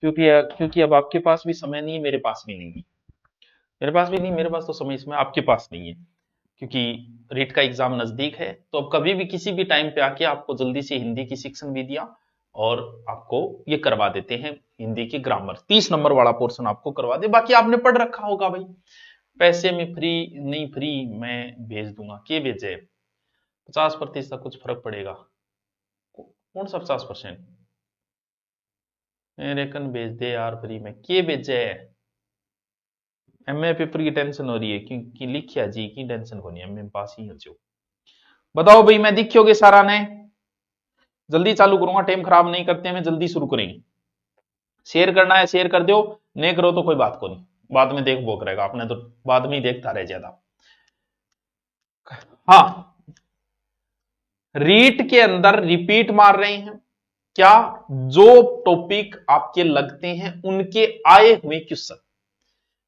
क्योंकि अब आपके पास भी समय नहीं है, मेरे पास भी नहीं है। मेरे पास भी नहीं, मेरे पास तो समय इसमें आपके पास नहीं है, क्योंकि रीट का एग्जाम नजदीक है। तो अब कभी भी किसी भी टाइम पे आके आपको जल्दी से हिंदी की शिक्षण विधियां और आपको ये करवा देते हैं, हिंदी की ग्रामर 30 नंबर वाला पोर्शन आपको करवा दे। बाकी आपने पढ़ रखा होगा भाई, पैसे में फ्री नहीं, फ्री मैं भेज दूंगा, के भेजे 50% कुछ फर्क पड़ेगा? कौन सा 50%? मेरे कन भेज दे यार, फ्री में के भेजे। एमए पेपर की टेंशन हो रही है क्योंकि लिखिया जी की टेंशन को नहीं, एमए पास ही हो जो। बताओ भाई, मैं दिखोगे सारा ने? जल्दी चालू करूंगा, टाइम खराब नहीं करते, मैं जल्दी शुरू करेंगे। शेयर करना है शेयर कर दो, नहीं करो तो कोई बात को नहीं, बाद में देख बोक रहेगा आपने तो, बाद में ही देखता रह ज्यादा। हाँ, रीट के अंदर रिपीट मार रहे हैं क्या? जो टॉपिक आपके लगते हैं उनके आए हुए क्वेश्चन,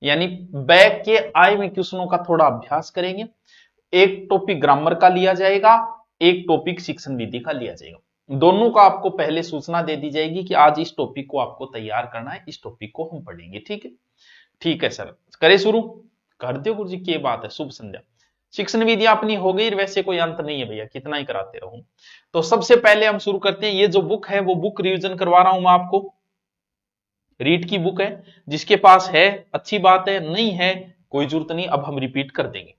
यानी बैक के आए हुए क्वेश्चनों का थोड़ा अभ्यास करेंगे। एक टॉपिक ग्रामर का लिया जाएगा, एक टॉपिक शिक्षण विधि का लिया जाएगा। दोनों का आपको पहले सूचना दे दी जाएगी कि आज इस टॉपिक को आपको तैयार करना है, इस टॉपिक को हम पढ़ेंगे। ठीक है, ठीक है सर, करे शुरू कर दो गुरु जी, की बात है। शुभ संध्या। शिक्षण विधि अपनी हो गई, वैसे कोई अंत नहीं है भैया, कितना ही कराते रहूं। तो सबसे पहले हम शुरू करते हैं। ये जो बुक है वो बुक रिवीजन करवा रहा हूं मैं आपको, रीड की बुक है। जिसके पास है अच्छी बात है, नहीं है कोई जरूरत नहीं, अब हम रिपीट कर देंगे।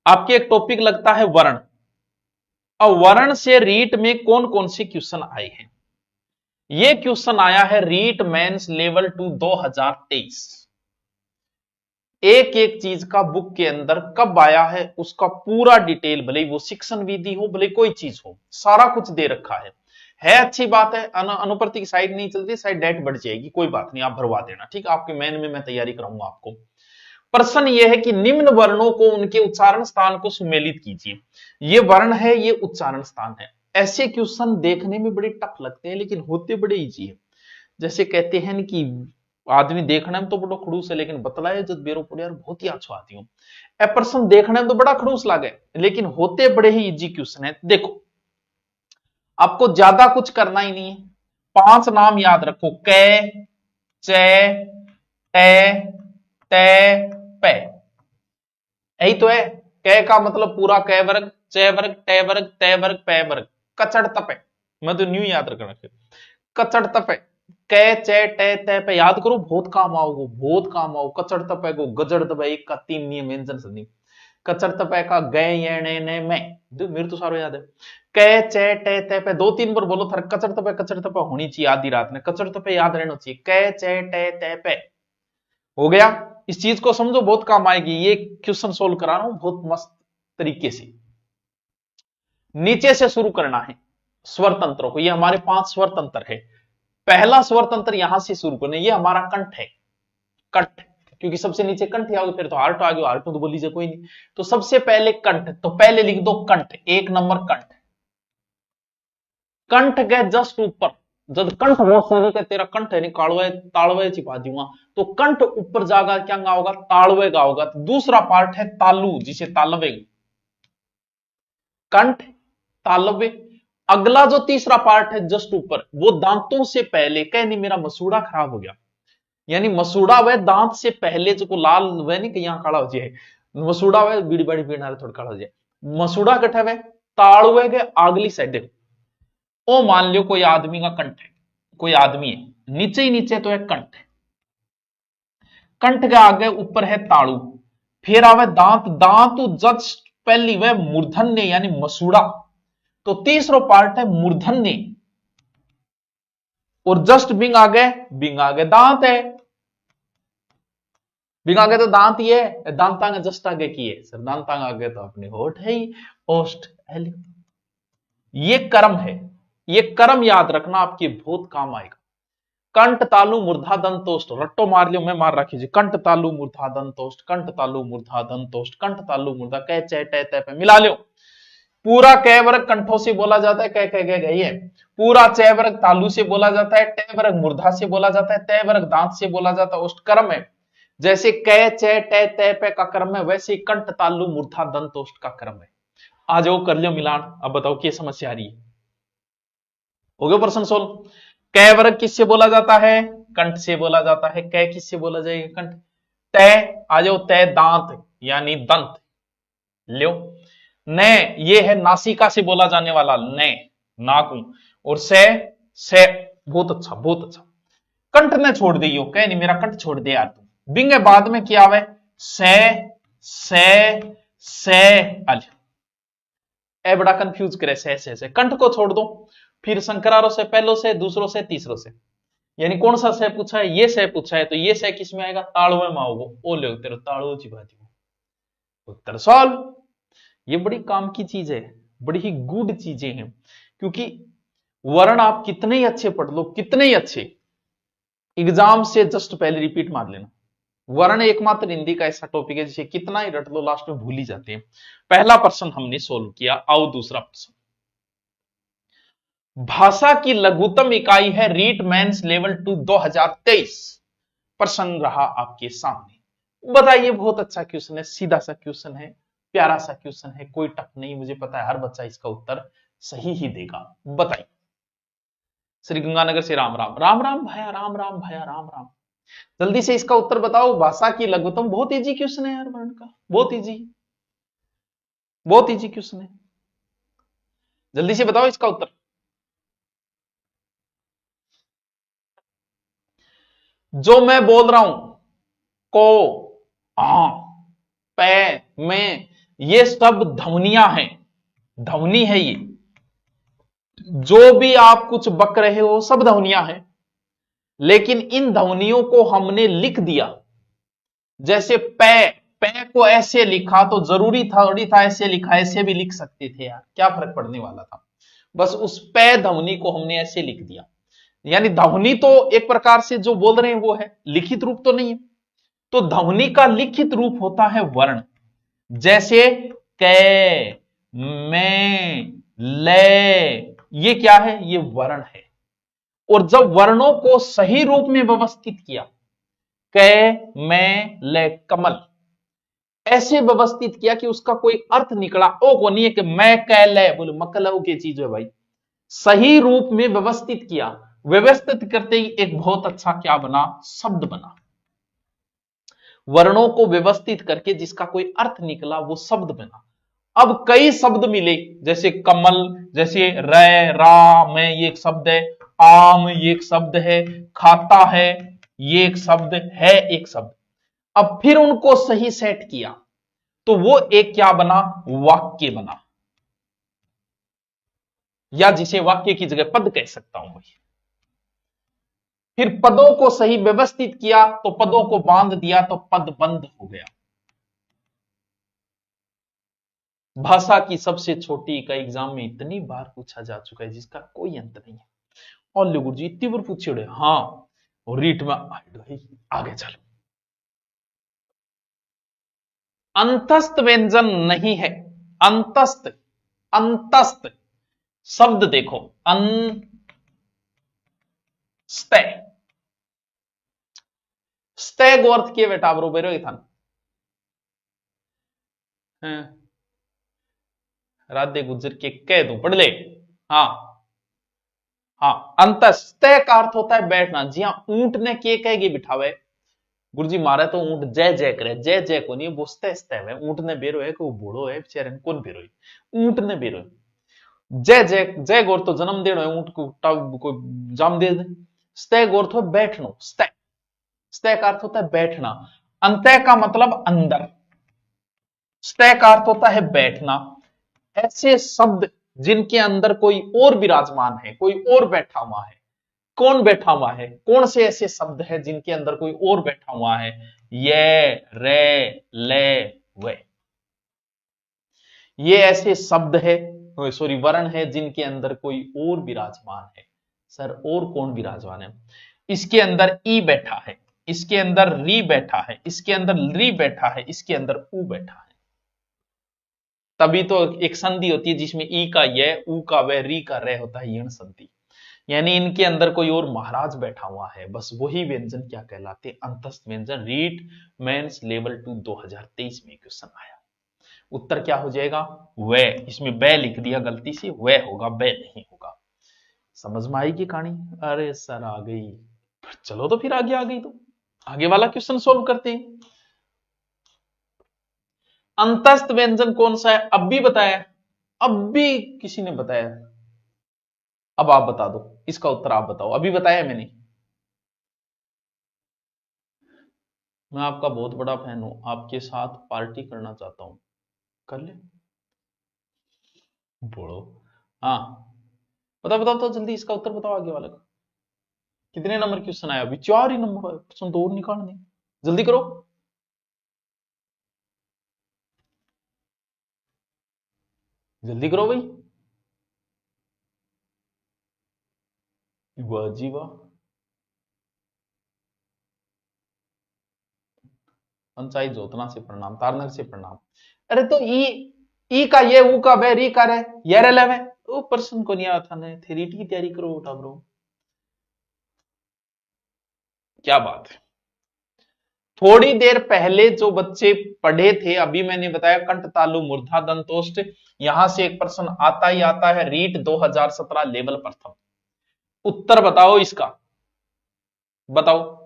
आपके एक टॉपिक लगता है वर्ण। अब वर्ण से रीट में कौन कौन से क्वेश्चन आए हैं? ये क्वेश्चन आया है रीट मेंस लेवल 2 2023। एक एक चीज का बुक के अंदर कब आया है उसका पूरा डिटेल, भले वो शिक्षण विधि हो भले कोई चीज हो, सारा कुछ दे रखा है अच्छी बात है। अनुप्रति की साइड नहीं चलती, साइड डेट बढ़ जाएगी, कोई बात नहीं, आप भरवा देना। ठीक, आपके मेन में मैं तैयारी कराऊंगा आपको। प्रश्न यह है कि निम्न वर्णों को उनके उच्चारण स्थान को सुमेलित कीजिए। ये वर्ण है, ये उच्चारण स्थान है। ऐसे क्वेश्चन देखने में बड़े टफ लगते हैं लेकिन होते बड़े इजी है। जैसे कहते हैं कि आदमी देखने में तो बड़ा खड़ूस है लेकिन बतलाए जब बेरो पड़े यार बहुत ही अच्छा आती हूँ। ए प्रश्न देखने में तो बड़ा खड़ूस लगे लेकिन होते बड़े ही इजी क्वेश्चन है। देखो, आपको ज्यादा कुछ करना ही नहीं है। 5 नाम याद रखो, कै, चे, टे, ते, पे। यही तो है। कै का मतलब पूरा कै वर्ग, चे वर्ग, टे वर्ग, ते वर्ग, पे वर्ग। कचड़ तपे, मैं तो न्यू याद रखना। कचड़ तपे, कै चे टे ते पे याद करो, बहुत काम आओगे, बहुत काम आओ। कचड़ तपे को गजड़ तपे, एक का 3 नियम व्यंजन संधि। कचड़ तपे का गए ये ने मैं, मेरे तो सारो याद है। कै चे टे ते पे 2-3 बार बोलो, थारे कचड़ तपे होनी चाहिए आधी रात में, कचड़ तपे याद रहना चाहिए। कै चे टे ते पे हो गया। इस चीज को समझो, बहुत काम आएगी। ये क्वेश्चन सोल्व करा रहा हूं बहुत मस्त तरीके से। नीचे से शुरू करना है स्वर तंत्रों को। ये हमारे 5 स्वर तंत्र है। पहला स्वर तंत्र यहां से शुरू करना, ये हमारा कंठ है। कंठ, क्योंकि सबसे नीचे कंठ आओगे, फिर तो हार्ट आ गया, हार्ट तो बोल लीजिए कोई नहीं। तो सबसे पहले कंठ, तो पहले लिख दो कंठ, 1 नंबर कंठ। कंठ के जस्ट ऊपर, जब कंठ बहुत सारे का तेरा कंठ है नहीं, कालवे तालवे छिपा दूंगा, तो कंठ ऊपर जागा क्या गाओगा? तालवे गाओगा। तो दूसरा पार्ट है तालु, जिसे तालवे। कंठ, तालवे। अगला जो तीसरा पार्ट है जस्ट ऊपर, वो दांतों से पहले, कह नहीं मेरा मसूड़ा खराब हो गया, यानी मसूड़ा वह दांत से पहले जो को लाल वह नहीं कि यहां खड़ा हो जाए, मसूड़ा वह बीड़ी बड़ी पीना थोड़ा खड़ा हो जाए। मसूड़ा कटा वह तालवे के अगली साइड देखो, ओ मान लो कोई आदमी का कंठ है, कोई आदमी है, नीचे ही नीचे तो है कंठ। कंठ के आगे ऊपर है ताड़ू, फिर आवे दांत, दांत जस्ट पहली वह मूर्धन्य यानी मसूड़ा। तो तीसरा पार्ट है मूर्धन्य, और जस्ट बिंग आगे दांत है। बिंग आगे तो दांत ही है, दांतांग जस्ट आगे की है सर, दांतांग आगे तो अपने होठ है ही, ओस्ट। ये कर्म है, ये कर्म याद रखना, आपके बहुत काम आएगा। कंठ तालु मूर्धा दंतोष्ट, रट्टो मार लियो, मैं मार रखी जी। कंठ तालु मूर्धा दंतोष्ट, कंठ तालु मूर्धा दंतोष्ट, कंठ तालु मूर्धा, कह चे टे ते पे मिला लियो। पूरा कै वर्ग कंठों से बोला जाता है, कह कह गई है। पूरा चे वर्ग तालु से बोला जाता है, टे वर्ग मूर्धा से बोला जाता है, ते वर्ग दांत से बोला जाता है। उष्ट कर्म है, जैसे कै चे टे ते पे का कर्म है, वैसे कंठ तालु मूर्धा दंतोष्ट का कर्म है। आ जाओ कर लियो मिलान। अब बताओ क्या समस्या आ रही है? हो गया प्रश्न सोल्व? कै वर्ग किससे बोला जाता है? कंठ से बोला जाता है। कै किससे बोला जाएगा? कंठ। तय आ जाओ, तय दांत यानी दंत लो। न ये है नासिका से बोला जाने वाला न, नाकू। और से बहुत अच्छा बहुत अच्छा। कंठ ने छोड़ दी हो, कह नहीं मेरा कंठ छोड़ दे यार तुम। बिंगे बाद में क्या आवे? से अल। ए बड़ा कंफ्यूज करे से कंठ को छोड़ दो, फिर संकरारों से, पहलों से, दूसरों से, तीसरों से। यानी कौन सा से पूछा है? ये से पूछा है, तो ये से किस में आएगा? ताड़ो में आओगे। ओ ले तेरे ताड़ो चिबाती हो। उत्तर सॉल्व। ये बड़ी काम की चीज है, बड़ी ही गुड चीजें हैं, क्योंकि वर्ण आप कितने ही अच्छे पढ़ लो, कितने ही अच्छे, एग्जाम से जस्ट पहले रिपीट मार लेना। वर्ण एकमात्र हिंदी का ऐसा टॉपिक है जिसे कितना ही रट लो लास्ट में भूल ही जाते हैं। पहला प्रश्न हमने सोल्व किया, आओ दूसरा प्रश्न। भाषा की लघुतम इकाई है रीटमैन्स लेवल 2 2023। प्रश्न रहा आपके सामने। बताइए, बहुत अच्छा क्वेश्चन है, सीधा सा क्वेश्चन है, प्यारा सा क्वेश्चन है, कोई टफ नहीं। मुझे पता है हर बच्चा इसका उत्तर सही ही देगा। बताइए। श्री गंगानगर से राम राम। राम राम भैया, राम राम भैया, राम राम। जल्दी से इसका उत्तर बताओ। भाषा की लघुतम, बहुत इजी क्वेश्चन है यार, वर्ण का बहुत इजी, बहुत इजी क्वेश्चन है। जल्दी से बताओ इसका उत्तर। जो मैं बोल रहा हूं, को, आ, पे, में, ये सब ध्वनियां हैं, ध्वनि है ये। जो भी आप कुछ बक रहे हो सब ध्वनियां हैं, लेकिन इन ध्वनियों को हमने लिख दिया। जैसे पे, पे को ऐसे लिखा तो जरूरी थोड़ी था ऐसे लिखा, ऐसे भी लिख सकते थे यार, क्या फर्क पड़ने वाला था। बस उस पे ध्वनि को हमने ऐसे लिख दिया। यानी ध्वनि तो एक प्रकार से जो बोल रहे हैं वो है, लिखित रूप तो नहीं है। तो ध्वनि का लिखित रूप होता है वर्ण। जैसे कै, मैं, ले, ये क्या है? ये वर्ण है। और जब वर्णों को सही रूप में व्यवस्थित किया, कै, मैं, ले, कमल, ऐसे व्यवस्थित किया कि उसका कोई अर्थ निकला। ओ को नहीं है कि मैं कै ले बोले मकलव की चीज है भाई। सही रूप में व्यवस्थित किया, व्यवस्थित करते ही एक बहुत अच्छा क्या बना? शब्द बना। वर्णों को व्यवस्थित करके जिसका कोई अर्थ निकला वो शब्द बना। अब कई शब्द मिले, जैसे कमल, जैसे रे, रा, में, ये एक शब्द है। आम, ये एक शब्द है। खाता है, ये एक शब्द है, एक शब्द। अब फिर उनको सही सेट किया तो वो एक क्या बना? वाक्य बना, या जिसे वाक्य की जगह पद कह सकता हूं भाई। फिर पदों को सही व्यवस्थित किया तो पदों को बांध दिया तो पद बंद हो गया। भाषा की सबसे छोटी इकाई एग्जाम में इतनी बार पूछा जा चुका है जिसका कोई अंत नहीं है। और लो गुरु जी इतनी बार पूछे हाँ, और रीट में आगे चलो। अंतस्थ व्यंजन नहीं है। अंतस्थ, अंतस्थ शब्द देखो, स्तय, स्तय को अर्थ किए बेटा बरोबर ही था। राधे गुजर के कह दू पढ़ ले। हाँ हाँ, अंतस्थ का अर्थ होता है बैठना। जी हाँ, ऊंट ने के कहेगी बिठावे गुरुजी मारे तो ऊंट जय जय करे, जय जय को नहीं बोसते स्तय ऊंट ने बेरो है को बूढ़ो है बेचारे कौन बेरो है? ऊंट ने बेरो है। जय जय, जय गोर तो जन्म देनो है, ऊंट को जाम दे दे। स्तय गोर तो बैठनो, स्तय, स्तय का अर्थ होता है बैठना। अंतः का मतलब अंदर, स्तय का अर्थ होता है बैठना। ऐसे शब्द जिनके अंदर कोई और विराजमान है, कोई और बैठा हुआ है। कौन बैठा हुआ है? कौन से ऐसे शब्द है जिनके अंदर कोई और बैठा हुआ है? ये, रे, ले, वे, ये ऐसे शब्द है, सॉरी वर्ण है जिनके अंदर कोई और विराजमान है। सर और कौन विराजमान है? इसके अंदर ई बैठा है, इसके अंदर री बैठा है, इसके अंदर री बैठा है, इसके अंदर ऊ बैठा है। तभी तो एक संधि होती है जिसमें ई का ये, ऊ का वे, री का रे होता है यण संधि। यानी इनके अंदर कोई और महाराज बैठा हुआ है। बस वही व्यंजन क्या कहलाते? अंतस्थ व्यंजन। रीट मेंस लेवल 2 2023 में क्वेश्चन आया। उत्तर क्या हो जाएगा? वे। इसमें बे लिख दिया गलती से, वे होगा, बे नहीं होगा। समझ में आएगी कहानी? अरे सर आ गई, चलो तो फिर आगे आ गई तो आगे वाला क्वेश्चन सोल्व करते हैं। अंतस्थ व्यंजन कौन सा है? अब भी बताया, अब भी किसी ने बताया, अब आप बता दो इसका उत्तर, आप बताओ। अभी बताया मैंने। मैं आपका बहुत बड़ा फैन हूं, आपके साथ पार्टी करना चाहता हूं, कर ले बोलो। हाँ बताओ बताओ तो जल्दी इसका उत्तर बताओ आगे वाले का। कितने नंबर क्वेश्चन आया? अभी 4 ही नंबर आए, क्वेश्चन 2 और निकालने, जल्दी करो। जल्दी करो भाई। वाह जी वाह। पंचायत जोतना से प्रणाम, तारनगर से प्रणाम। अरे तो ई का ये, ऊ का बे, री का रे, ये रे लेवे, वो पर्सन को नहीं आता ने, थेरीटी की तैयारी करो उठा ब्रो। क्या बात है। थोड़ी देर पहले जो बच्चे पढ़े थे, अभी मैंने बताया कंठ तालु मूर्धा दंतोष्ट, यहां से एक प्रश्न आता ही आता है, रीट 2017 लेवल प्रथम। उत्तर बताओ इसका, बताओ।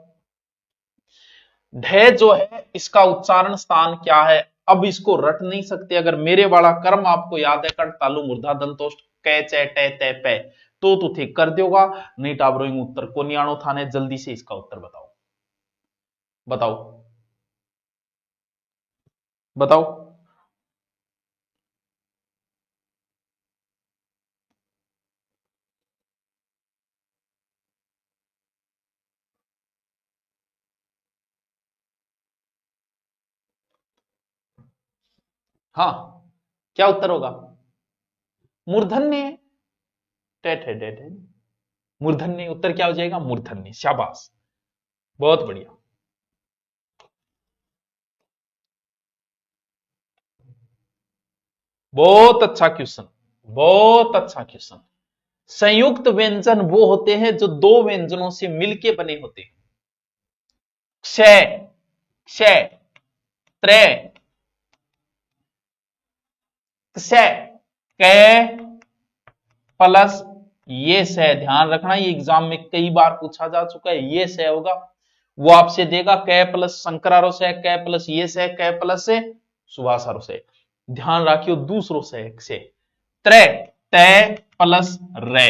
ढ जो है इसका उच्चारण स्थान क्या है? अब इसको रट नहीं सकते, अगर मेरे वाला कर्म आपको याद है, कंठ तालु मूर्धा दंतोष्ट कै चे टे ते पे, तो थे कर दोगा, नहीं टाबरोइंग उत्तर को नियाणो थाने। जल्दी से इसका उत्तर बताओ, बताओ बताओ। हाँ क्या उत्तर होगा? मूर्धन्य, टेट है, डेट है, मूर्धन्य। उत्तर क्या हो जाएगा? मूर्धन्य। शाबाश, बहुत बढ़िया। बहुत अच्छा क्वेश्चन, बहुत अच्छा क्वेश्चन। संयुक्त व्यंजन वो होते हैं जो दो व्यंजनों से मिलके बने होते हैं। क्षय, क्षय, त्रे, क्षय, कै प्लस ये से। ध्यान रखना, ये एग्जाम में कई बार पूछा जा चुका है, ये से होगा। वो आपसे देगा कै प्लस शंकरारो से, कै प्लस ये से, कै प्लस से सुभाषारो से। ध्यान रखियो दूसरों से। त्रे, तय प्लस रे,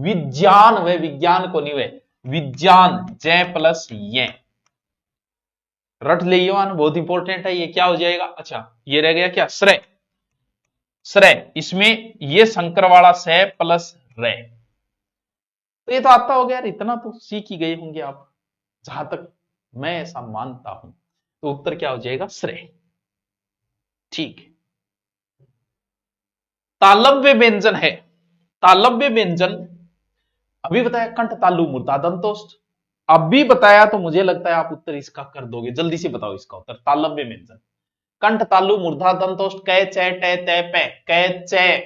विज्ञान वे, विज्ञान को नहीं वे, विज्ञान जय प्लस ये। रट ले बहुत इंपॉर्टेंट है ये। क्या हो जाएगा? अच्छा ये रह गया क्या? श्रेय, श्रेय, इसमें ये शंकर वाला से प्लस रे, तो ये तो आता हो गया यार, इतना तो सीख ही गए होंगे आप, जहां तक मैं ऐसा मानता हूं। तो उत्तर क्या हो जाएगा? श्रेय। ठीक। तालव्य व्यंजन है, तालव्य व्यंजन अभी बताया कंठ तालु मूर्धा दंतोष्ट, अभी बताया, तो मुझे लगता है आप उत्तर इसका कर दोगे। जल्दी से बताओ इसका उत्तर। तालव्य व्यंजन, कंठ तालु मूर्धा दंतोष्ट कै चे टे ते पे, कै चे,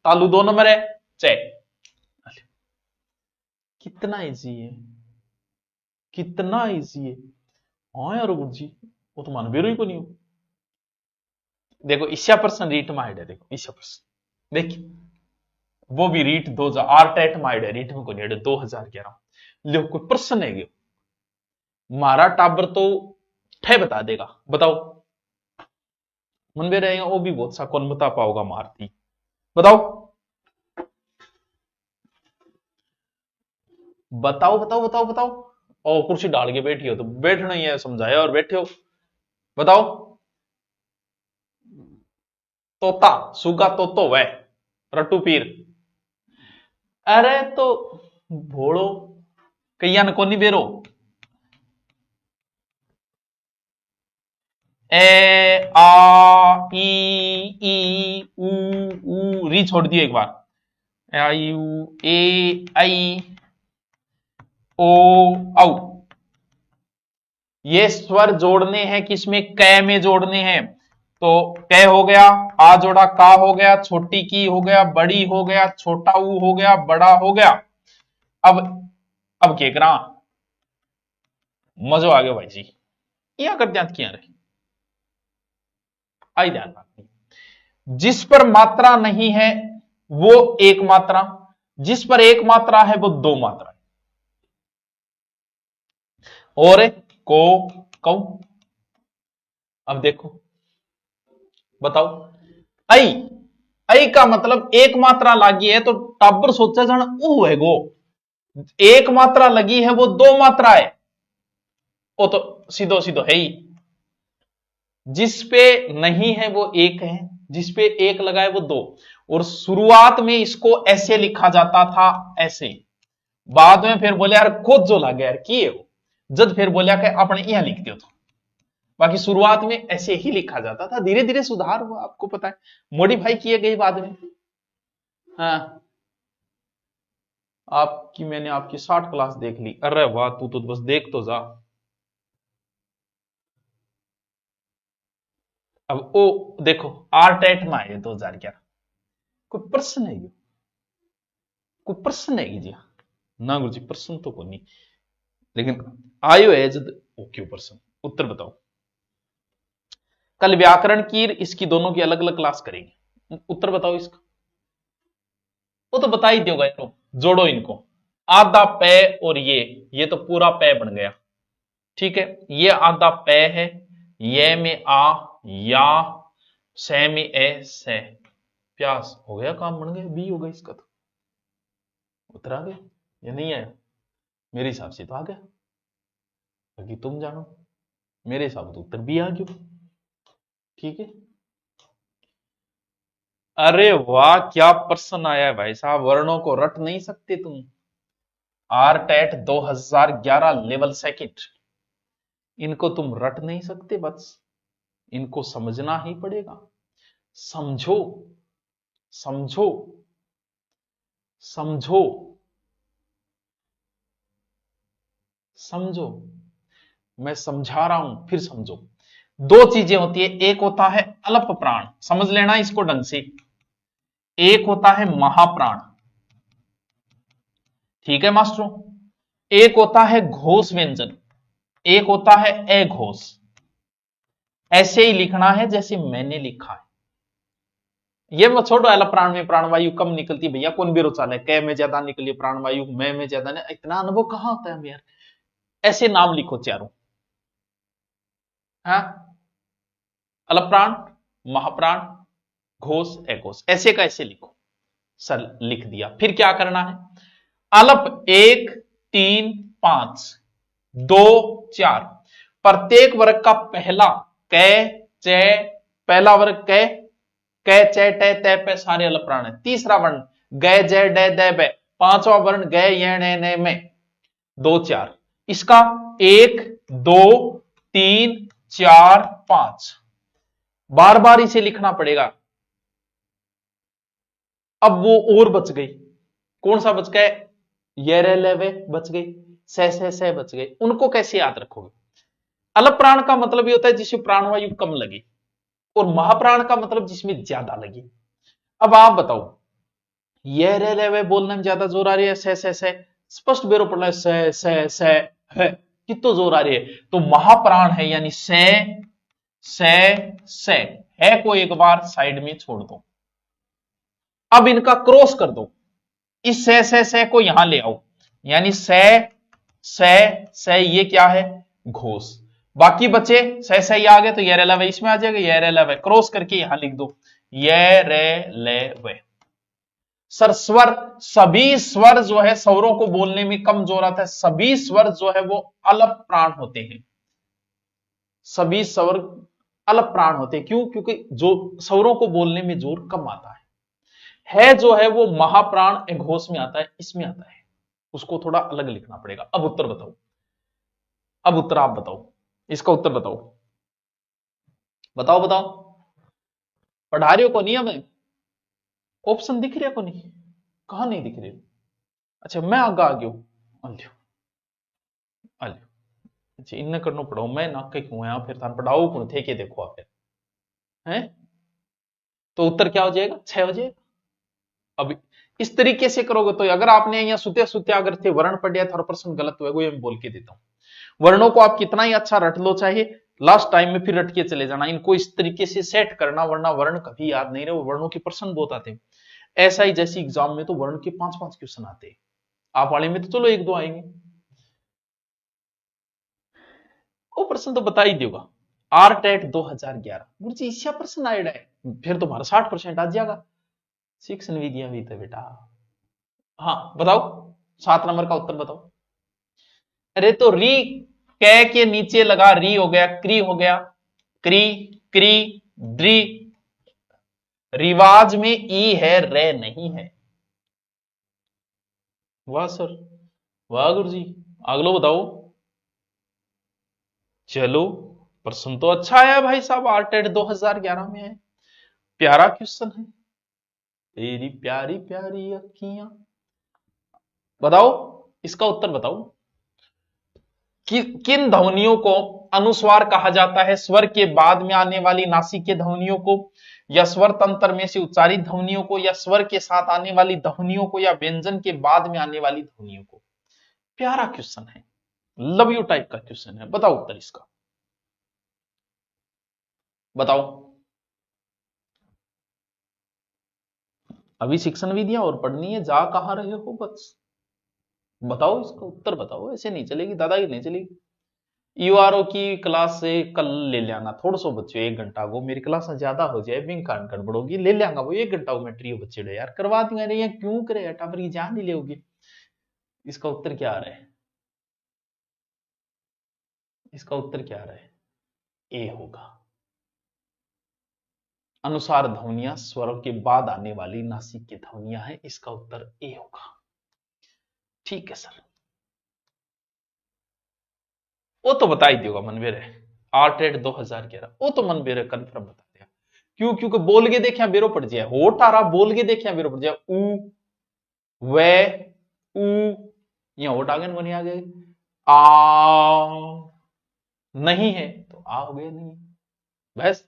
तालु 2 नंबर है, चे। कितना इजी है, कितना इजी है। हाँ यार गुरु जी, वो तो मान बेरो ही को नहीं हो। देखो ईशा पर्सन रीट माइड है, देखो ईशा पर्सन देखिए, वो भी रीट 2000 आर टेट माइड है, रीट में को नहीं 2011। लो कोई प्रश्न है गयो, मारा टाबर तो ठे बता देगा, बताओ। मन में रहेगा वो भी बहुत सा, कौन बता पाओगा मारती, बताओ बताओ बताओ बताओ बताओ। ओ कुर्सी डाल के बैठी हो तो बैठना ही है, समझाया और बैठे हो। बताओ। तोता, सुगा तो वह रट्टू पीर। अरे तो भोड़ो कैया ने कोनी बेरो। ए आ ई ऊ री छोड़ दियो एक बार। आई यू ए आई ओ औ। ये स्वर जोड़ने हैं, किसमें? कै में जोड़ने हैं। तो कै हो गया, आ जोड़ा का हो गया, छोटी की हो गया, बड़ी हो गया, छोटा ऊ हो गया, बड़ा हो गया। अब क्या करा, मजो आ गया भाई जी। क्या कर ध्यान किया रहे, आई ध्यान, जिस पर मात्रा नहीं है वो एक मात्रा, जिस पर एक मात्रा है वो दो मात्रा है। और को कौ। अब देखो बताओ, आई आई का मतलब एक मात्रा लगी है तो टाबर सोचा जाना ऊ है गो, एक मात्रा लगी है वो दो मात्रा है, वो तो सीधो सीधो है ही। जिस पे नहीं है वो एक है, जिस पे एक लगा है वो दो। और शुरुआत में इसको ऐसे लिखा जाता था, ऐसे, बाद में फिर बोले यार खुद जो लगे यार की है वो, जब फिर बोलिया कि अपने यहां लिखते हो तो, बाकी शुरुआत में ऐसे ही लिखा जाता था, धीरे धीरे सुधार हुआ, आपको पता है, मॉडिफाई किए गए बाद में। हाँ, आपकी मैंने आपकी 60 क्लास देख ली, अरे वाह, तू तो बस देख तो जा। अब ओ देखो आरटेट में आए 2011, कोई प्रश्न है ये, कोई प्रश्न है जी? ना गुरु जी प्रश्न तो कोई नहीं, लेकिन आयो है जब ओके प्रश्न, उत्तर बताओ। कल व्याकरण की इसकी दोनों की अलग अलग क्लास करेंगे, उत्तर बताओ इसका। वो तो बता ही दोगा यार, जोड़ो इनको, आधा पै और ये तो पूरा पै बन गया, ठीक है, ये आधा पै है, ये में आ या, से में ए से, प्यास हो गया, काम बन गया, बी हो गया इसका, तो उत्तर आ गया या नहीं आया? मेरे हिसाब से तो आ गया, बाकी तुम जानो, मेरे हिसाब से तो उत्तर बी आ गया, ठीक है। अरे वाह क्या प्रश्न आया है भाई साहब, वर्णों को रट नहीं सकते तुम? आरटेट 2011 लेवल सेकंड, इनको तुम रट नहीं सकते, बस इनको समझना ही पड़ेगा। समझो समझो समझो समझो, मैं समझा रहा हूं फिर समझो। दो चीजें होती है, एक होता है अल्प प्राण, समझ लेना इसको ढंग से, एक होता है महाप्राण, ठीक है मास्टरों, एक होता है घोष व्यंजन, एक होता है अघोष। ऐसे ही लिखना है जैसे मैंने लिखा है। ये मैं छोड़ो, अल्प प्राण में प्राणवायु कम निकलती भैया, कौन भी रुचाल है, कै में ज्यादा निकली प्राणवायु, मैं में ज्यादा नहीं, इतना अनुभव कहां होता है यार। ऐसे नाम लिखो चारों, हाँ, अल्प प्राण, महाप्राण, घोष, अघोष, ऐसे का ऐसे लिखो। सर लिख दिया, फिर क्या करना है, अल्प 1 3 5 2 4, प्रत्येक वर्ग का पहला कै चे, पहला वर्ग कै, कै चे टे ते पे सारे अल्प प्राण है। तीसरा वर्ण गै जय डे दे बे, पांचवा वर्ण गै ये ने में, 2 4, इसका 1 2 3 4 5, बार बार इसे लिखना पड़ेगा। अब वो और बच गई, कौन सा बच गए, ये रे ले वे बच गई, से बच गए, उनको कैसे याद रखोगे? अल्प प्राण का मतलब ये होता है जिसमें प्राणवायु कम लगी, और महाप्राण का मतलब जिसमें ज्यादा लगी। अब आप बताओ, ये रे ले वे बोलने में ज्यादा जोर आ रही है, से स्पष्ट बेरो पड़ रहा है, से है, कितना जोर आ रही है, तो महाप्राण है, यानी से है को एक बार साइड में छोड़ दो। अब इनका क्रॉस कर दो, इस से को यहां ले आओ, यानी से ये क्या है, घोष। बाकी बचे से ये आ गए तो ये रे लवे इसमें आ जाएगा, ये रे लवे क्रॉस करके यहां लिख दो, ये रे ले वे। सर स्वर, सभी स्वर जो है स्वरों को बोलने में कम जोर आता है, सभी स्वर जो है वो अल्प प्राण होते हैं, सभी स्वर अल्प प्राण होते हैं। क्यों? क्योंकि जो स्वरों को बोलने में जोर कम आता है जो है वो महाप्राण अघोष में आता है, इसमें आता है, उसको थोड़ा अलग लिखना पड़ेगा। अब उत्तर बताओ, अब उत्तर आप बताओ, इसका उत्तर बताओ, बताओ बताओ, पढ़ा रहे हो को नहीं? हमें ऑप्शन दिख रहा को नहीं? कहां नहीं दिख रहे? अच्छा मैं आगे आ गया, अल्यो अल्यो, अच्छा इन्हें करना पड़ाओ, मैं ना के क्यों है फिर थान पढ़ाओ कौन थे, के देखो आप हैं, तो उत्तर क्या हो जाएगा, 6 हो जाएगा। अब इस तरीके से करोगे तो, अगर आपने यहाँ सुते सुते अगर थे वर्ण पढ़ दिया था और प्रश्न गलत हुआ, ये मैं बोल के देता हूं, वर्णों को आप कितना ही अच्छा रट लो चाहे, लास्ट टाइम में फिर रट के चले जाना, इनको इस तरीके से सेट करना, वरना वर्ण कभी याद नहीं रहे, वर्णों के प्रश्न बहुत आते हैं। ऐसा ही जैसी एग्जाम में तो वर्ण के 5-5 क्वेश्चन आते हैं, आप वाले में तो चलो 1-2 आएंगे। वो प्रश्न तो बता ही देगा। आरटेट 2011 गुरु जी इसका प्रश्न आएगा है, फिर तुम्हारा 60% आ जाएगा। शिक्षण विधियां भी तो बेटा। हाँ बताओ, 7 नंबर का उत्तर बताओ। अरे तो री कै के नीचे लगा री हो गया, क्री हो गया, क्री क्री द्री, रिवाज में ई है रे नहीं है। वाह सर, वाह गुरु जी, अगलो बताओ। चलो प्रश्न तो अच्छा आया भाई साहब, आरटेट 2011 में है, प्यारा क्वेश्चन है। तेरी प्यारी प्यारी अखियां, बताओ इसका उत्तर बताओ। किन ध्वनियों को अनुस्वार कहा जाता है? स्वर के बाद में आने वाली नासिक के ध्वनियों को, या स्वर तंत्र में से उच्चारित ध्वनियों को, या स्वर के साथ आने वाली ध्वनियों को, या व्यंजन के बाद में आने वाली ध्वनियों को। प्यारा क्वेश्चन है, लव यू टाइप का क्वेश्चन है। बताओ उत्तर इसका, बताओ। अभी शिक्षण विधियां और पढ़नी है, जा कहां रहे हो बस बताओ इसका उत्तर बताओ, ऐसे नहीं चलेगी दादागिरी नहीं चलेगी। यूआरओ की क्लास से कल ले लेना थोड़ा सो बच्चों, 1 घंटा को मेरी क्लास ज्यादा हो जाए, बिंग कान गड़बड़ोगी, ले लेंगा वो 1 घंटा को मैं ट्रियो बच्चे यार करवा दूंगा। अरे क्यों करे टापर की जान नहीं लेगी। इसका उत्तर क्या आ रहा है? इसका उत्तर क्या आ रहा है? ए होगा। अनुसार ध्वनियां स्वर के बाद आने वाली नासिक की ध्वनियां है, इसका उत्तर ए होगा। ठीक है सर, वो तो बता ही देगा मनवीर है। आरटेट 2011 वो तो मनवीर कंफर्म बता दिया। क्यों? क्योंकि बोल के देखिया बेरो पड़ जाए, होठ आ रहा बोल के देखिया बेरो पड़ जाए। ऊ वे ऊ, यहां होठ आगे बनी आ गए। आ नहीं है तो आ हो गया नहीं बस।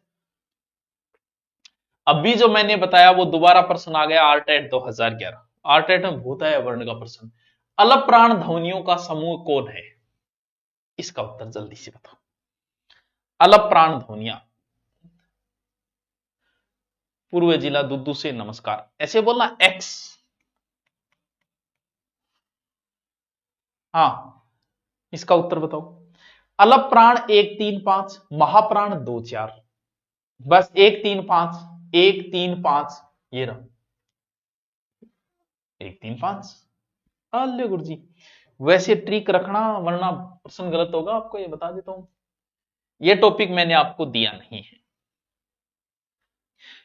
अभी जो मैंने बताया वो दोबारा प्रश्न आ गया आरटेट 2011। आरटेट में भूत है वर्ण का प्रश्न। अलग प्राण ध्वनियों का समूह कौन है? इसका उत्तर जल्दी से बताओ। अलग प्राण ध्वनियां, पूर्व जिला दुद्दू से नमस्कार, ऐसे बोलना एक्स। हाँ इसका उत्तर बताओ। अलग प्राण 1 3 5, महाप्राण 2 4, बस 1 3 5 1 3 5, ये रहा 1 3 5। अल्ले गुरु जी, वैसे ट्रिक रखना वरना प्रश्न गलत होगा, आपको ये बता देता हूं। ये टॉपिक मैंने आपको दिया नहीं है,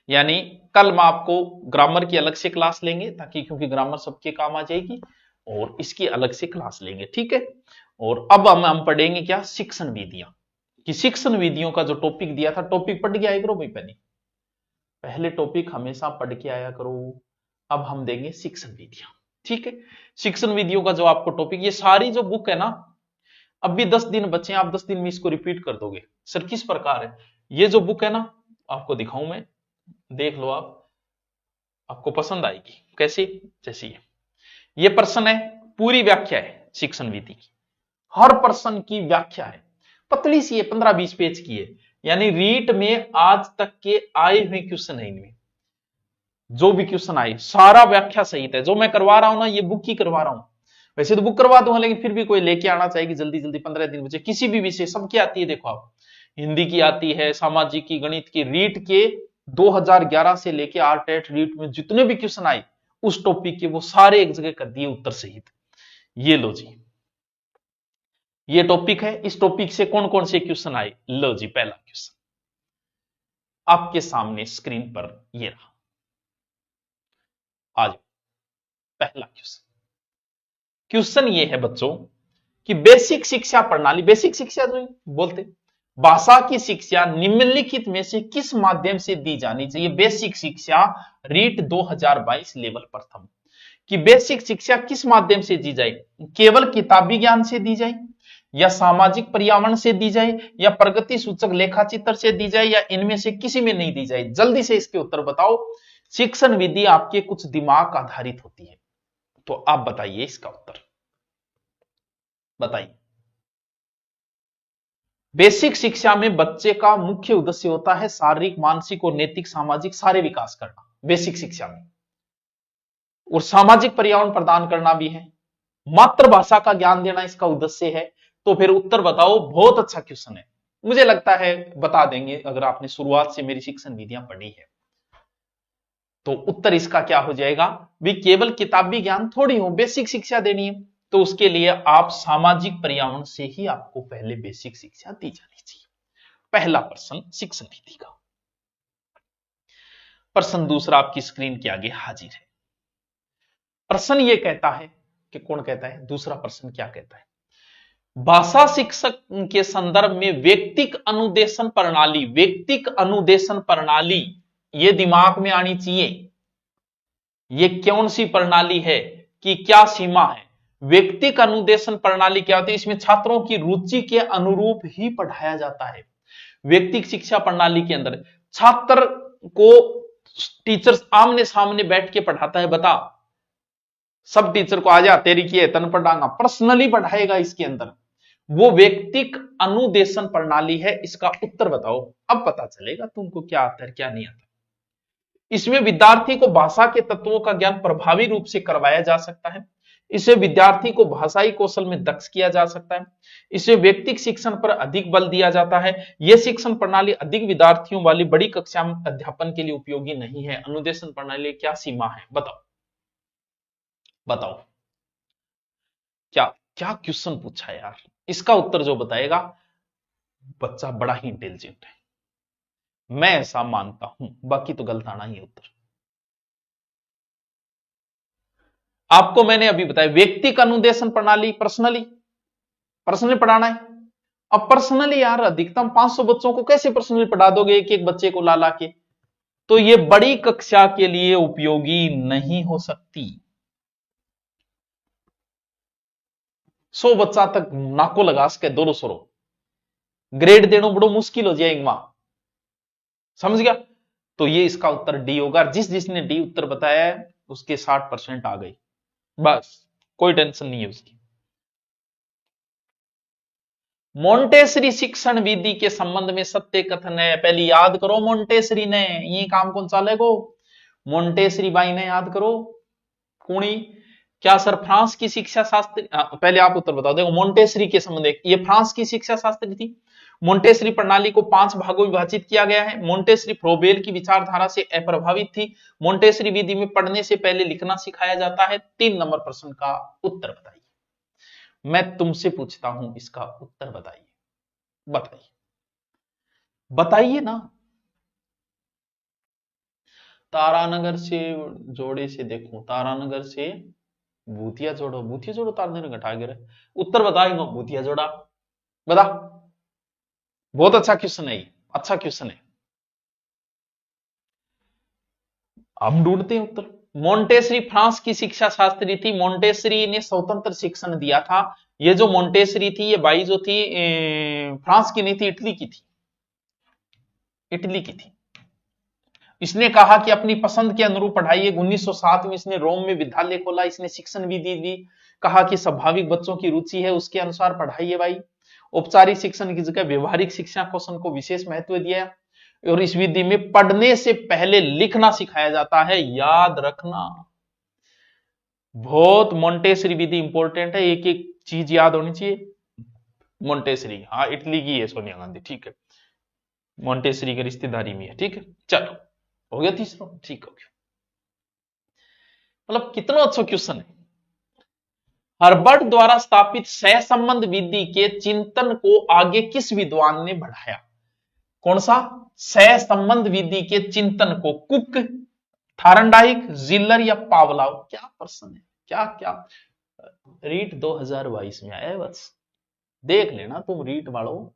यानी कल मैं आपको ग्रामर की अलग से क्लास लेंगे, ताकि क्योंकि ग्रामर सबके काम आ जाएगी, और इसकी अलग से क्लास लेंगे, ठीक है। और अब हम पढ़ेंगे क्या? शिक्षण विधियां। कि शिक्षण विधियों का जो टॉपिक दिया था, टॉपिक पढ़ के आया करो भाई, पहले टॉपिक हमेशा पढ़ के आया करो। अब हम देंगे शिक्षण विधियां, ठीक है। शिक्षण विधियों का जो आपको टॉपिक, ये सारी जो बुक है ना, अब भी 10 दिन बचे हैं, आप 10 दिन में इसको रिपीट कर दोगे। सर किस प्रकार है? ये जो बुक है ना, आपको दिखाऊं मैं, देख लो आप, आपको पसंद आएगी। कैसी? जैसी ये प्रश्न है, पूरी व्याख्या है शिक्षण विधि की, हर प्रश्न की व्याख्या है, पतली सी है, 15-20 पेज की है। यानी रीट में आज तक के आए हुए क्वेश्चन है, इनमें जो भी क्वेश्चन आए सारा व्याख्या सहित है। जो मैं करवा रहा हूं ना, ये बुक ही करवा रहा हूं। वैसे तो बुक करवा दूंगा, लेकिन फिर भी कोई लेके आना चाहिए जल्दी जल्दी, 15 दिन बचे। किसी भी विषय सबकी आती है, देखो आप, हिंदी की आती है, सामाजिक की, गणित की, रीट के 2011 से लेके आरटेट रीट में जितने भी क्वेश्चन आए उस टॉपिक के, वो सारे एक जगह कर दिए उत्तर सहित। ये लो जी, ये टॉपिक है, इस टॉपिक से कौन कौन से क्वेश्चन आए, लो जी पहला क्वेश्चन आपके सामने स्क्रीन पर ये रहा। आज पहला क्वेश्चन ये है बच्चों कि बेसिक शिक्षा प्रणाली, बेसिक शिक्षा जो बोलते, भाषा की शिक्षा निम्नलिखित में से किस माध्यम से दी जानी चाहिए? बेसिक शिक्षा रीट 2022 लेवल प्रथम कि बेसिक शिक्षा किस माध्यम से दी जाए? केवल किताबी ज्ञान से दी जाए, या सामाजिक पर्यावरण से दी जाए, या प्रगति सूचक लेखाचित्र से दी जाए, या इनमें से किसी में नहीं दी जाए? जल्दी से इसके उत्तर बताओ। शिक्षण विधि आपके कुछ दिमाग आधारित होती है, तो आप बताइए इसका उत्तर, बताइए। बेसिक शिक्षा में बच्चे का मुख्य उद्देश्य होता है शारीरिक, मानसिक और नैतिक सामाजिक सारे विकास करना, बेसिक शिक्षा में। और सामाजिक पर्यावरण प्रदान करना भी है, मातृभाषा का ज्ञान देना इसका उद्देश्य है। तो फिर उत्तर बताओ। बहुत अच्छा क्वेश्चन है, मुझे लगता है बता देंगे अगर आपने शुरुआत से मेरी शिक्षण विधियां पढ़ी है। तो उत्तर इसका क्या हो जाएगा भी, केवल किताबी ज्ञान थोड़ी हो, बेसिक शिक्षा देनी है, तो उसके लिए आप सामाजिक पर्यावरण से ही आपको पहले बेसिक शिक्षा दी जानी चाहिए। पहला प्रश्न शिक्षण विधि का। प्रश्न दूसरा आपकी स्क्रीन के आगे हाजिर है। प्रश्न यह कहता है कि कौन कहता है, दूसरा प्रश्न क्या कहता है, भाषा शिक्षक के संदर्भ में व्यक्तिक अनुदेशन प्रणाली, व्यक्तिक अनुदेशन प्रणाली ये दिमाग में आनी चाहिए। ये कौन सी प्रणाली है कि क्या सीमा है। व्यक्तिक अनुदेशन प्रणाली क्या होती है, इसमें छात्रों की रुचि के अनुरूप ही पढ़ाया जाता है। व्यक्तिक शिक्षा प्रणाली के अंदर छात्र को टीचर आमने सामने बैठ के पढ़ाता है। बता, सब टीचर को आ जा तेरी की तन पढ़ाऊंगा, पर्सनली पढ़ाएगा। इसके अंदर वो व्यक्तिक अनुदेशन प्रणाली है। इसका उत्तर बताओ, अब पता चलेगा तुमको क्या आता है क्या नहीं आता। इसमें विद्यार्थी को भाषा के तत्वों का ज्ञान प्रभावी रूप से करवाया जा सकता है। इससे विद्यार्थी को भाषाई कौशल में दक्ष किया जा सकता है। इससे व्यक्तिक शिक्षण पर अधिक बल दिया जाता है। यह शिक्षण प्रणाली अधिक विद्यार्थियों वाली बड़ी कक्षा में अध्यापन के लिए उपयोगी नहीं है। अनुदेशन प्रणाली क्या सीमा है, बताओ बताओ। क्या क्या क्वेश्चन पूछा है यार। इसका उत्तर जो बताएगा बच्चा बड़ा ही इंटेलिजेंट है, मैं ऐसा मानता हूं, बाकी तो गलत आना ही उत्तर। आपको मैंने अभी बताया व्यक्तिक अनुदेशन प्रणाली, पर्सनली पढ़ाना है। अब पर्सनली यार अधिकतम 500 बच्चों को कैसे पर्सनली पढ़ा दोगे, एक एक बच्चे को ला ला के, तो ये बड़ी कक्षा के लिए उपयोगी नहीं हो सकती। 100 बच्चा तक नाको लगा सके दो सरो ग्रेड देना बड़ो मुश्किल हो जाएगा वहां, समझ गया। तो ये इसका उत्तर डी होगा। जिस जिसने डी उत्तर बताया है उसके 60% आ गई, बस कोई टेंशन नहीं है उसकी। मोंटेसरी शिक्षण विधि के संबंध में सत्य कथन है। पहले याद करो मोंटेसरी ने ये काम कौन सा लेगो, मोंटेसरी बाई ने याद करो। कुणी क्या सर फ्रांस की शिक्षा शास्त्री, पहले आप उत्तर बताओ। देखो मोंटेसरी के संबंध में, ये फ्रांस की शिक्षा शास्त्री थी। मोंटेसरी प्रणाली को 5 भागों में विभाजित किया गया है। मोंटेसरी फ्रोबेल की विचारधारा से अप्रभावित थी। मोंटेसरी विधि में पढ़ने से पहले लिखना सिखाया जाता है। 3 नंबर प्रश्न का उत्तर बताइए। मैं तुमसे पूछता हूं, इसका उत्तर बताइए, बताइए बताइए ना। तारानगर से जोड़े से देखो, तारानगर से भूतिया जोड़ो, भूतिया जोड़ो तारानगर घटा गिर, उत्तर बताएंगे भूतिया जोड़ा, बता। बहुत अच्छा क्वेश्चन है, अच्छा क्वेश्चन है। हम ढूंढते हैं उत्तर। मोंटेसरी फ्रांस की शिक्षा शास्त्री थी। मोंटेसरी ने स्वतंत्र शिक्षण दिया था। ये जो मोंटेसरी थी, ये बाई जो थी फ्रांस की नहीं थी, इटली की थी, इटली की थी। इसने कहा कि अपनी पसंद के अनुरूप पढ़ाइए। 1907 में इसने रोम में विद्यालय खोला। इसने शिक्षण विधि दी, कहा कि स्वाभाविक बच्चों की रुचि है उसके अनुसार पढ़ाइए भाई। औपचारिक शिक्षण की जगह व्यवहारिक शिक्षा कौशल को विशेष महत्व दिया। और इस विधि में पढ़ने से पहले लिखना सिखाया जाता है, याद रखना। बहुत मोंटेसरी विधि इंपॉर्टेंट है, एक एक चीज याद होनी चाहिए। मोंटेसरी, हाँ इटली की है सोनिया गांधी, ठीक है। मोंटेसरी की रिश्तेदारी में है, ठीक है। चलो हो गया तीसरा, ठीक हो गया। मतलब कितना अच्छा क्वेश्चन है। हर्बर्ट द्वारा स्थापित सहसंबंध विधि के चिंतन को आगे किस विद्वान ने बढ़ाया। कौन सा सहसंबंध विधि के चिंतन को, कुक, थारनडाइक, जिलर या पावलाव। क्या प्रश्न है, क्या क्या। रीट 2022 में आया है, बस देख लेना तुम रीट वालों,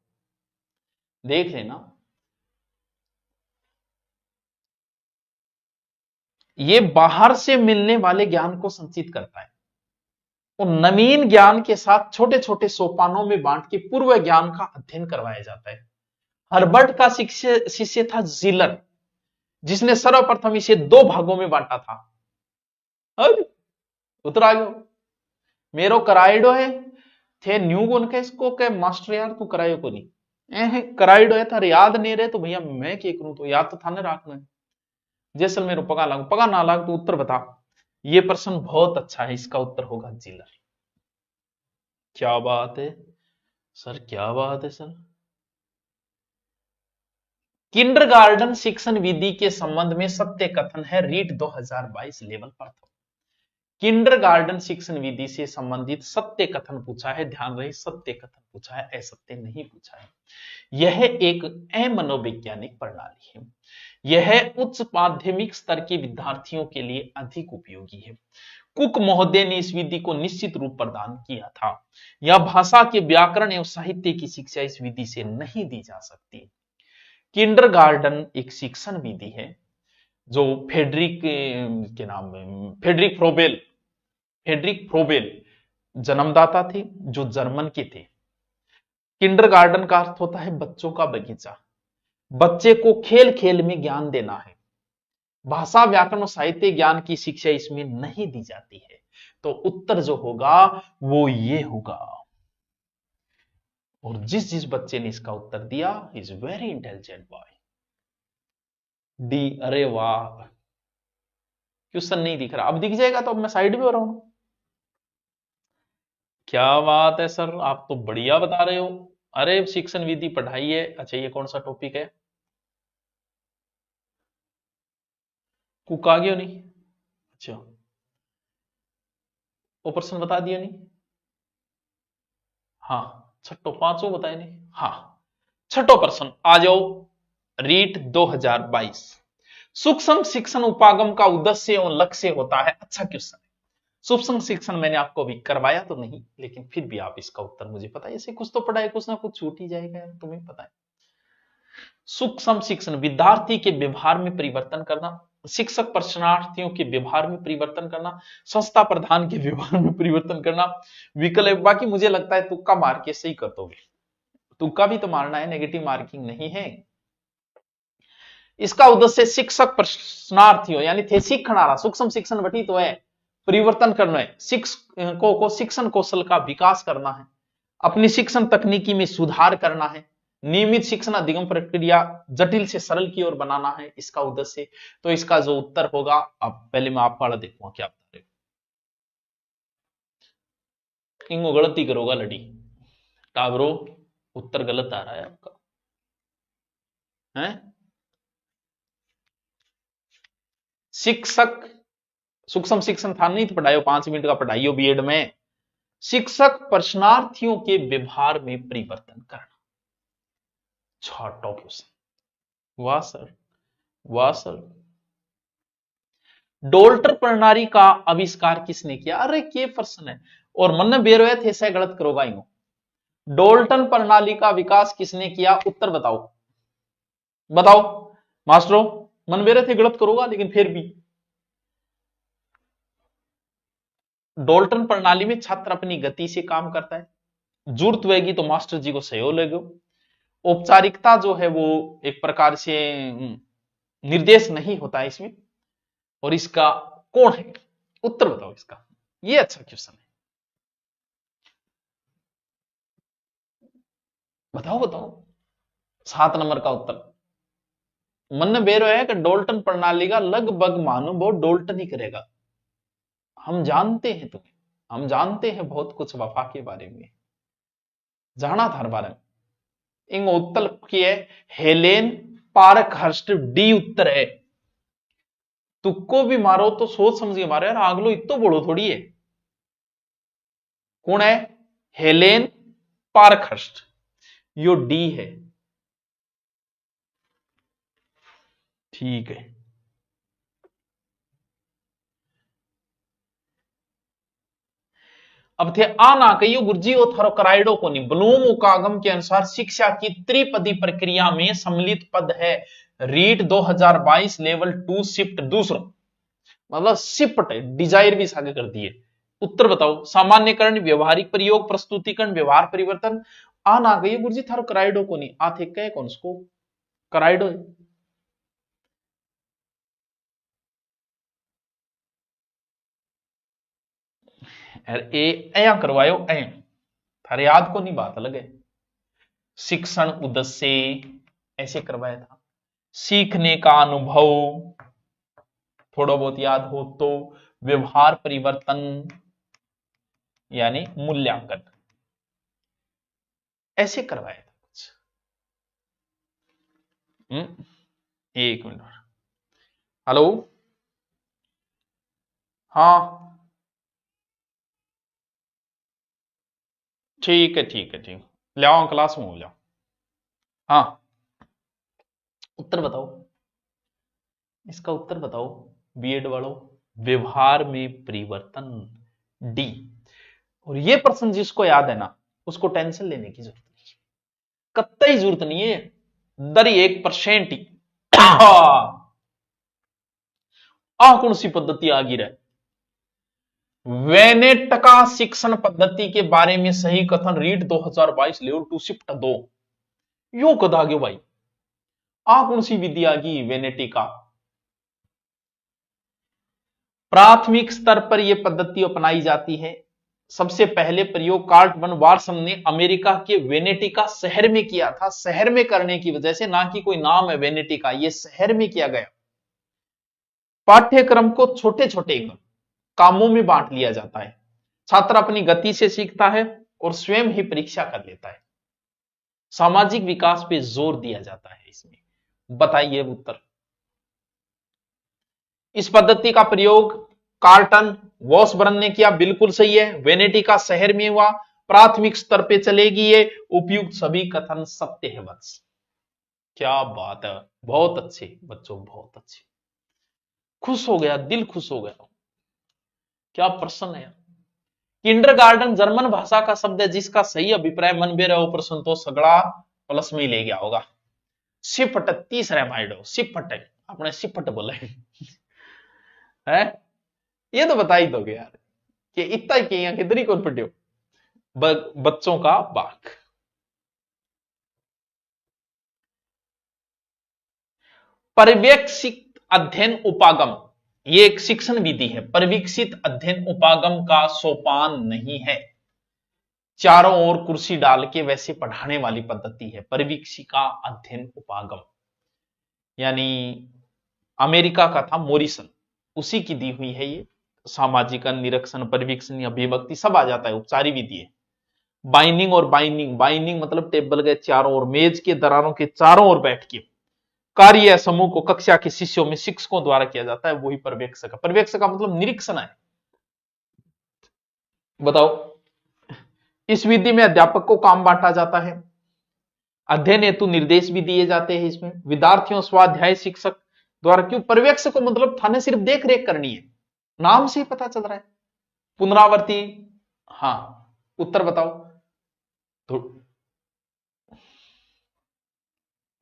देख लेना। ये बाहर से मिलने वाले ज्ञान को संचित करता है और नवीन ज्ञान के साथ छोटे छोटे सोपानों में बांट के पूर्व ज्ञान का अध्ययन करवाया जाता है। हर्बर्ट का शिष्य था जिलर, जिसने सर्वप्रथम इसे 2 भागों में बांटा था। अरे उतर आ गयो, मेरो कराइडो है थे न्यू गुन के इसको के मास्टर यार तू करायो को नहीं कराइडो है थारे याद नहीं रहे तो भैया मैं क्या करूं, तो याद तो थाने रखना है। जैसलमेर पगा लागू, पगा ना लाग तो उत्तर बता। ये प्रश्न बहुत अच्छा है, इसका उत्तर होगा जिलर। क्या बात है सर, क्या बात है सर। किंडरगार्टन शिक्षण विधि के संबंध में सत्य कथन है, रीट 2022 लेवल प्रथम। किंडरगार्टन शिक्षण विधि से संबंधित सत्य कथन पूछा है, ध्यान रहे सत्य कथन पूछा है, असत्य नहीं पूछा है। यह एक अमनोवैज्ञानिक प्रणाली है। यह उच्च माध्यमिक स्तर के विद्यार्थियों के लिए अधिक उपयोगी है। कुक महोदय ने इस विधि को निश्चित रूप प्रदान किया था। यह भाषा के व्याकरण एवं साहित्य की शिक्षा इस विधि से नहीं दी जा सकती। किंडरगार्टन एक शिक्षण विधि है जो फेडरिक के नाम में फेडरिक फ्रोबेल जन्मदाता थे, जो जर्मन के थे। किंडरगार्टन का अर्थ होता है बच्चों का बगीचा। बच्चे को खेल खेल में ज्ञान देना है। भाषा व्याकरण और साहित्य ज्ञान की शिक्षा इसमें नहीं दी जाती है। तो उत्तर जो होगा वो ये होगा। और जिस जिस बच्चे ने इसका उत्तर दिया is very intelligent boy. D, अरे वाह, क्वेश्चन नहीं दिख रहा, अब दिख जाएगा तो अब मैं साइड में हो रहा हूं। क्या बात है सर, आप तो बढ़िया बता रहे हो। अरे शिक्षण विधि पढ़ाई है। अच्छा ये कौन सा टॉपिक है, कुक आ गया नहीं? अच्छा वो प्रश्न बता दिया नहीं? हाँ छठो पांचों बताए नहीं? हाँ छठो प्रश्न आ जाओ, रीट 2022। सूक्ष्म शिक्षण उपागम का उद्देश्य एवं लक्ष्य होता है। अच्छा क्वेश्चन है। सूक्ष्म शिक्षण मैंने आपको अभी करवाया तो नहीं, लेकिन फिर भी आप इसका उत्तर मुझे पता है, ऐसे कुछ तो पढ़ा है, कुछ ना कुछ छूट ही जाएगा यार, तुम्हें पता है। सूक्ष्म शिक्षण विद्यार्थी के व्यवहार में परिवर्तन करना, शिक्षक प्रशिक्षणार्थियों के व्यवहार में परिवर्तन करना, संस्था प्रधान के व्यवहार में परिवर्तन करना, विकल्प। बाकी मुझे लगता है तुक्का मार के सही कर दोगे, तुक्का भी तो मारना है, नेगेटिव मार्किंग नहीं है। इसका उद्देश्य शिक्षक प्रशिक्षणार्थियों यानी थे सीखनारा, सूक्ष्म शिक्षण बटी तो है परिवर्तन करना है, शिक्षकों को शिक्षण कौशल का विकास करना है, अपनी शिक्षण तकनीकी में सुधार करना है, नियमित शिक्षण अधिगम प्रक्रिया जटिल से सरल की ओर बनाना है इसका उद्देश्य। तो इसका जो उत्तर होगा, अब पहले मैं आपका देखूंगा क्या बता रहे हो। इंगो गलती करोगा लड़ी टाबरो, उत्तर गलत आ रहा है आपका है। शिक्षक सूक्ष्म शिक्षण था नहीं तो पढ़ाइयो, 5 मिनट का पढ़ाइयो बीएड में। शिक्षक प्रश्नार्थियों के व्यवहार में परिवर्तन करना। छठो क्वेश्चन, वाह सर, वाह सर। डोल्टर प्रणाली का आविष्कार किसने किया? अरे के प्रश्न है, और मन बेरोए थे से गलत करोगा इनको। डोल्टन प्रणाली का विकास किसने किया? उत्तर बताओ, बताओ मास्टरों, मन बेरे थे गलत करोगा, लेकिन फिर भी डोल्टन प्रणाली में छात्र अपनी गति से काम करता है, जरूरत होगी तो मास्टर जी को सहयोग लगो। औपचारिकता जो है वो एक प्रकार से निर्देश नहीं होता है इसमें। और इसका कौन है? उत्तर बताओ इसका, ये अच्छा क्वेश्चन है, बताओ बताओ। 7 नंबर का उत्तर मन बेरो है कि डोल्टन प्रणाली का लगभग मानो वो डोल्टन ही करेगा। हम जानते हैं तुम्हें, हम जानते हैं बहुत कुछ वफा के बारे में, जाना था हर बारे में। इन उत्तर की है हेलेन पार्कहर्स्ट, डी उत्तर है। तुक्को भी मारो तो सोच समझ के मारो यार, आगलो इतो बोलो थोड़ी है। कौन है? हेलेन पार्कहर्स्ट, यो डी है, ठीक है। अब थे आ ना कहियो गुरुजी ओ थारो कराइडो को नहीं। ब्लूम उकागम के अनुसार शिक्षा की त्रिपदी प्रक्रिया में सम्मिलित पद है, रीट 2022 लेवल 2 शिफ्ट दूसरा, मतलब शिफ्ट डिजायर भी आगे कर दिए। उत्तर बताओ, सामान्यकरण, व्यवहारिक प्रयोग, प्रस्तुतिकरण, व्यवहार परिवर्तन। आ ना गई गुरुजी थारो कराइडो को नहीं, आ थे कह कौन उसको कराइडो है। ए करवायो ए, थारे याद को नहीं, बात अलग है। शिक्षण उद्देश्य ऐसे करवाया था, सीखने का अनुभव थोड़ा बहुत याद हो तो, व्यवहार परिवर्तन यानी मूल्यांकन, ऐसे करवाया था कुछ। एक मिनट। हेलो, हाँ ठीक है ठीक है ठीक, ले आओ क्लास में, हो जाओ। हाँ, उत्तर बताओ, इसका उत्तर बताओ बीएड वालों। व्यवहार में परिवर्तन, डी। और ये प्रश्न जिसको याद है ना, उसको टेंशन लेने की जरूरत नहीं, कतई जरूरत नहीं है, दर 1% ही। कौन सी पद्धति आ गिरा है? वेनेट का शिक्षण पद्धति के बारे में सही कथन रीट 2022 लेवल 2 शिफ्ट 2, यो कदा गयो भाई। कौन सी विधि आ गई वेनेटी का? प्राथमिक स्तर पर यह पद्धति अपनाई जाती है। सबसे पहले प्रयोग कार्ट वन वार्सन ने अमेरिका के वेनेटिका शहर में किया था। शहर में करने की वजह से, ना कि कोई नाम है वेनेटिका, यह शहर में किया गया। पाठ्यक्रम को छोटे छोटे कामों में बांट लिया जाता है। छात्र अपनी गति से सीखता है और स्वयं ही परीक्षा कर लेता है। सामाजिक विकास पे जोर दिया जाता है इसमें। बताइए उत्तर। इस पद्धति का प्रयोग कार्टन वॉसबर्न ने किया, बिल्कुल सही है। वेनेटिका शहर में हुआ, प्राथमिक स्तर पे चलेगी ये। उपयुक्त सभी कथन सत्य है वत्स। क्या बात है, बहुत अच्छे बच्चों, बहुत अच्छे। खुश हो गया, दिल खुश हो गया। क्या प्रश्न है। किंडरगार्टन जर्मन भाषा का शब्द है जिसका सही अभिप्राय मन में रहो प्रश्न तो सगड़ा प्लस में ले गया होगा। सिफट 30 रेमाइडो, सिफट है, आपने सिफट बोला है। ये तो बता ही दोगे यार कि इतना ही किया, कितनी कौन पढ़े हो। बच्चों का बाग। पर्यवेक्षित अध्ययन उपागम, ये एक शिक्षण विधि है। परिवीक्षित अध्ययन उपागम का सोपान नहीं है। चारों ओर कुर्सी डाल के वैसे पढ़ाने वाली पद्धति है परिवीक्षिका अध्ययन उपागम। यानी अमेरिका का था मोरिसन, उसी की दी हुई है ये। सामाजिक निरीक्षण, परिवीक्षण, अभिव्यक्ति सब आ जाता है, उपचारी विधि है। बाइंडिंग और बाइंडिंग, बाइंडिंग मतलब टेबल के चारों ओर, मेज के दरारों के चारों ओर बैठ के कार्य समूह को कक्षा के शिष्यों में शिक्षकों द्वारा किया जाता है, वही पर्यवेक्षक। पर्यवेक्षक का मतलब निरीक्षण है। बताओ, इस विधि में अध्यापक को काम बांटा जाता है। अध्ययन हेतु निर्देश भी दिए जाते हैं इसमें। विद्यार्थियों स्वाध्याय शिक्षक द्वारा, क्यों पर्यवेक्षक को मतलब थाने सिर्फ देख रेख करनी है, नाम से ही पता चल रहा है। पुनरावृत्ति, हाँ उत्तर बताओ। तो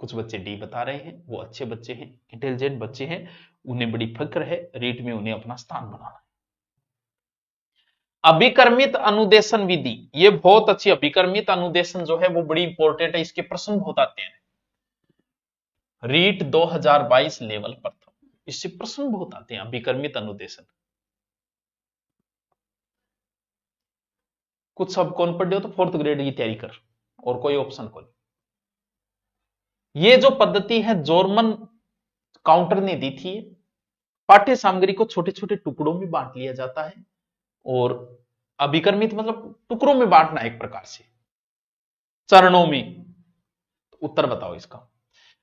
कुछ बच्चे डी बता रहे हैं, वो अच्छे बच्चे हैं, इंटेलिजेंट बच्चे हैं, उन्हें बड़ी फिक्र है रीट में उन्हें अपना स्थान बनाना है। अभिकर्मित अनुदेशन विधि, ये बहुत अच्छी। अभिकर्मित अनुदेशन जो है वो बड़ी इंपॉर्टेंट है, इसके प्रश्न बहुत आते हैं। रीट 2022 लेवल प्रथम, इससे प्रश्न बहुत आते हैं। अभिकर्मित अनुदेशन कुछ सब कौन पढ़ हो तो 4th ग्रेड की तैयारी कर, और कोई ऑप्शन कौन। ये जो पद्धति है जर्मन काउंटर ने दी थी। पाठ्य सामग्री को छोटे छोटे टुकड़ों में बांट लिया जाता है, और अभिकर्मित मतलब टुकड़ों में बांटना एक प्रकार से, चरणों में। तो उत्तर बताओ इसका।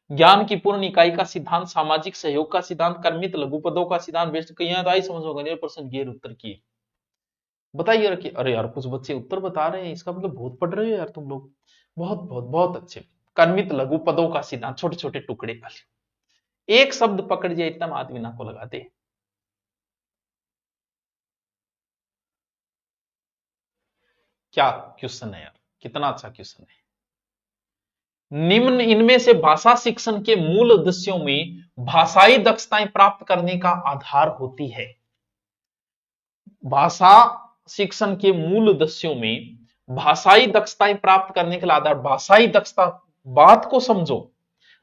ज्ञान की पूर्ण इकाई का सिद्धांत, सामाजिक सहयोग का सिद्धांत, कर्मित लघुपदों का सिद्धांत, बेस्ट कहीं तो आई समझ होगा। प्रश्न गेर उत्तर किए बताइए कि अरे यार कुछ बच्चे उत्तर बता रहे हैं, इसका मतलब बहुत पढ़ रहे हो यार तुम लोग, बहुत बहुत बहुत अच्छे। कर्मित लघु पदों का सिद्धांत, छोटे छोटे टुकड़े का, एक शब्द पकड़ जाए इतना आदमी ना को लगा दे। क्या क्वेश्चन है यार, कितना अच्छा क्वेश्चन है। निम्न इनमें से भाषा शिक्षण के मूल उद्देश्यों में भाषाई दक्षताएं प्राप्त करने का आधार होती है। भाषा शिक्षण के मूल उद्देश्यों में भाषाई दक्षताएं प्राप्त करने के आधार, भाषाई दक्षता, बात को समझो,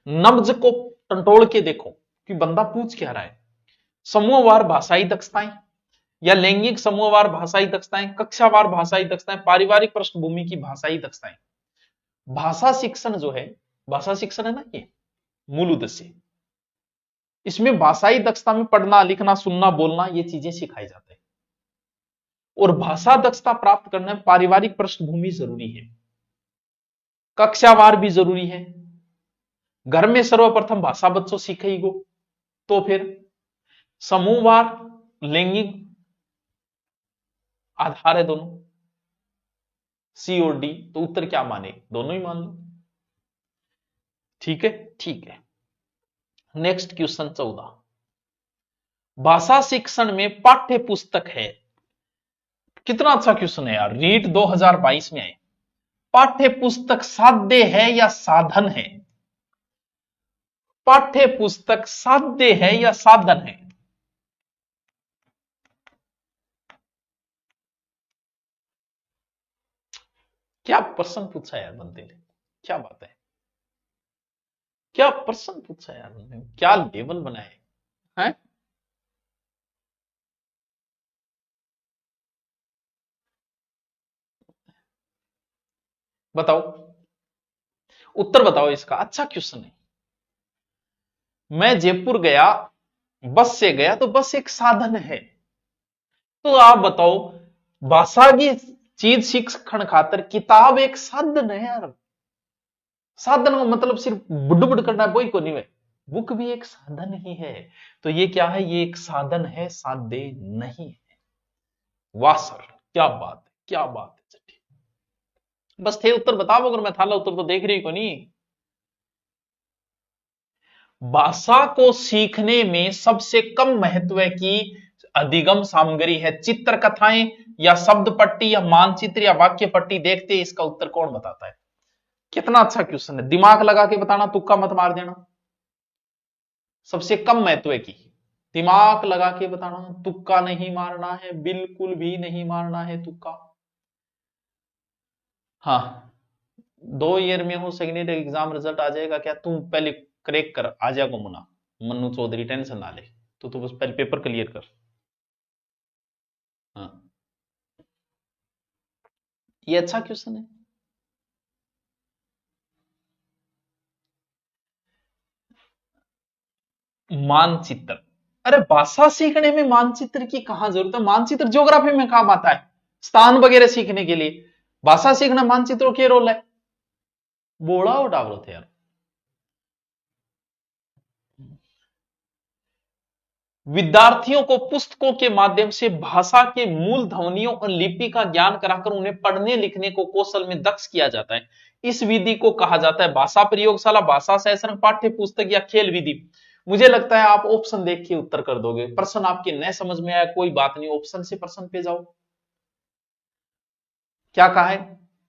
नब्ज को टंटोल के देखो कि बंदा पूछ क्या रहा है। समूहवार भाषाई दक्षताएं या लैंगिक समूहवार भाषाई दक्षताएं, कक्षावार भाषाई दक्षताएं, पारिवारिक पृष्ठभूमि की भाषाई दक्षताएं। भाषा शिक्षण जो है, भाषा शिक्षण है ना, ये मूल उद्देश्य इसमें भाषाई दक्षता में पढ़ना लिखना सुनना बोलना ये चीजें सिखाई जाती है। और भाषा दक्षता प्राप्त करने में पारिवारिक पृष्ठभूमि जरूरी है, कक्षावार भी जरूरी है। घर में सर्वप्रथम भाषा बच्चों सीखेगी, तो फिर समूहवार लैंगिक आधार है दोनों, सी और डी, तो उत्तर क्या माने, दोनों ही मान लो। ठीक है, ठीक है। नेक्स्ट क्वेश्चन 14, भाषा शिक्षण में पाठ्य पुस्तक है। कितना अच्छा क्वेश्चन है यार, रीट 2022 में आए। पाठ्य पुस्तक साध्य है या साधन है? पाठ्य पुस्तक साध्य है या साधन है? क्या प्रश्न पूछा यार बंदे ने, क्या बात है, क्या प्रश्न पूछा यार बंदे ने, क्या लेवल बनाए हैं। बताओ उत्तर बताओ इसका, अच्छा क्वेश्चन है। मैं जयपुर गया, बस से गया, तो बस एक साधन है। तो आप बताओ, भाषा की चीज शिक्षण खातर किताब एक साधन है यार। साधन का मतलब सिर्फ बुड बुड करना है, वही को नहीं है, बुक भी एक साधन ही है। तो ये क्या है, ये एक साधन है, साध्य नहीं है। वाह सर, क्या बात है, क्या बात है। बस थे उत्तर बताओ, अगर मैं थाला उत्तर तो देख रही को नहीं। भाषा को सीखने में सबसे कम महत्व की अधिगम सामग्री है, चित्र कथाएं या शब्द पट्टी या मानचित्र या वाक्य पट्टी। देखते हैं इसका उत्तर कौन बताता है। कितना अच्छा क्वेश्चन है, दिमाग लगा के बताना, तुक्का मत मार देना। सबसे कम महत्व की, दिमाग लगा के बताना, तुक्का नहीं मारना है, बिल्कुल भी नहीं मारना है तुक्का। हाँ, 2 ईयर में हो, सेकेंड ईयर एग्जाम रिजल्ट आ जाएगा क्या, तुम पहले क्रैक कर, आ जाएगा मुना, मन्नू चौधरी टेंशन ना ले, तो तू बस पहले पेपर क्लियर कर। हाँ, ये अच्छा क्वेश्चन है। मानचित्र, अरे भाषा सीखने में मानचित्र की कहां जरूरत है, मानचित्र ज्योग्राफी में काम आता है, स्थान वगैरह सीखने के लिए। भाषा सीखना मानचित्रों के रोल है, बोड़ा और डावरो थे यार। विद्यार्थियों को पुस्तकों के माध्यम से भाषा के मूल ध्वनियों और लिपि का ज्ञान कराकर उन्हें पढ़ने लिखने को कौशल में दक्ष किया जाता है। इस विधि को कहा जाता है भाषा प्रयोगशाला, भाषा सहसरण, पाठ्य पुस्तक या खेल विधि। मुझे लगता है आप ऑप्शन देख के उत्तर कर दोगे। प्रश्न आपके न समझ में आया कोई बात नहीं, ऑप्शन से प्रश्न पे जाओ। क्या कहा है,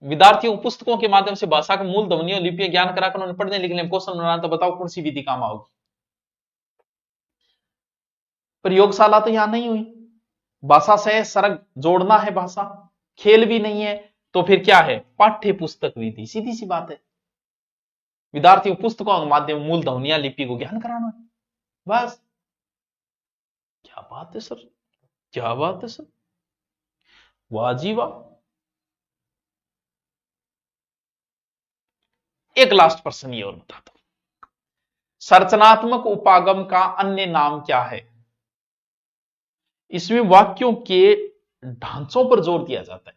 विद्यार्थियों को पुस्तकों के माध्यम से भाषा के मूल ध्वनियों लिपि ज्ञान कराकर उन्हें पढ़ने लिखने में कौशल बनाना। तो बताओ कौन सी विधि काम आओगी। प्रयोगशाला तो यहां नहीं हुई, भाषा से सरक जोड़ना है भाषा, खेल भी नहीं है, तो फिर क्या है, पाठ्य पुस्तक विधि, सीधी सी बात है। विद्यार्थियों पुस्तकों के माध्यम मूल ध्वनिया लिपि को ज्ञान कराना है, बस। क्या बात है सर, क्या बात है सर, वाह जी वाह। एक लास्ट प्रश्न ये और बता दो, संरचनात्मक उपागम का अन्य नाम क्या है। इसमें वाक्यों के ढांचों पर जोर दिया जाता है,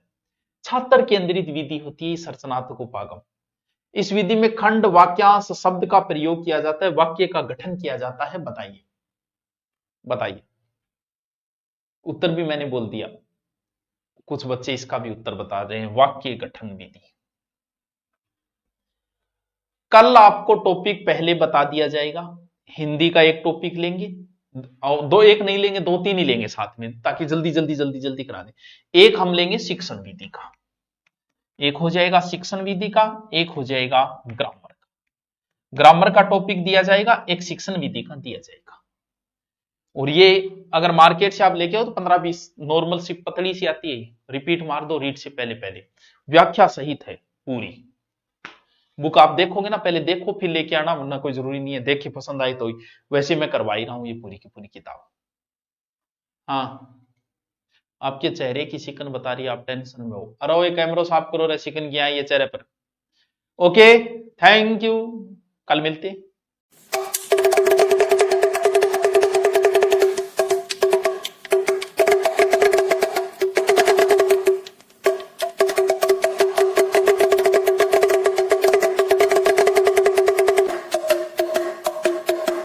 छात्र केंद्रित विधि होती है संरचनात्मक उपागम। इस विधि में खंड वाक्यांश शब्द का प्रयोग किया जाता है, वाक्य का गठन किया जाता है। बताइए, बताइए। उत्तर भी मैंने बोल दिया, कुछ बच्चे इसका भी उत्तर बता रहे हैं, वाक्य गठन विधि। कल आपको टॉपिक पहले बता दिया जाएगा, हिंदी का एक टॉपिक लेंगे, और दो, एक नहीं लेंगे, 2-3 ही लेंगे साथ में, ताकि जल्दी जल्दी जल्दी जल्दी करा दें। एक हम लेंगे शिक्षण विधि का, एक हो जाएगा शिक्षण विधि का, एक हो जाएगा ग्रामर का। ग्रामर का टॉपिक दिया जाएगा, एक शिक्षण विधि का दिया जाएगा। और ये अगर मार्केट से आप लेके हो तो 15-20 नॉर्मल सी पतली सी आती है, रिपीट मार दो रीड से पहले पहले, व्याख्या सहित है पूरी। बुक आप देखोगे ना, पहले देखो फिर लेके आना, वरना कोई जरूरी नहीं है देख के पसंद आए तो ही। वैसे मैं करवा ही रहा हूं ये पूरी की पूरी किताब। हाँ, आपके चेहरे की शिकन बता रही है, आप टेंशन में हो। अरे ये कैमरा साफ करो रे, शिकन की आई है चेहरे पर। ओके, थैंक यू, कल मिलते हैं।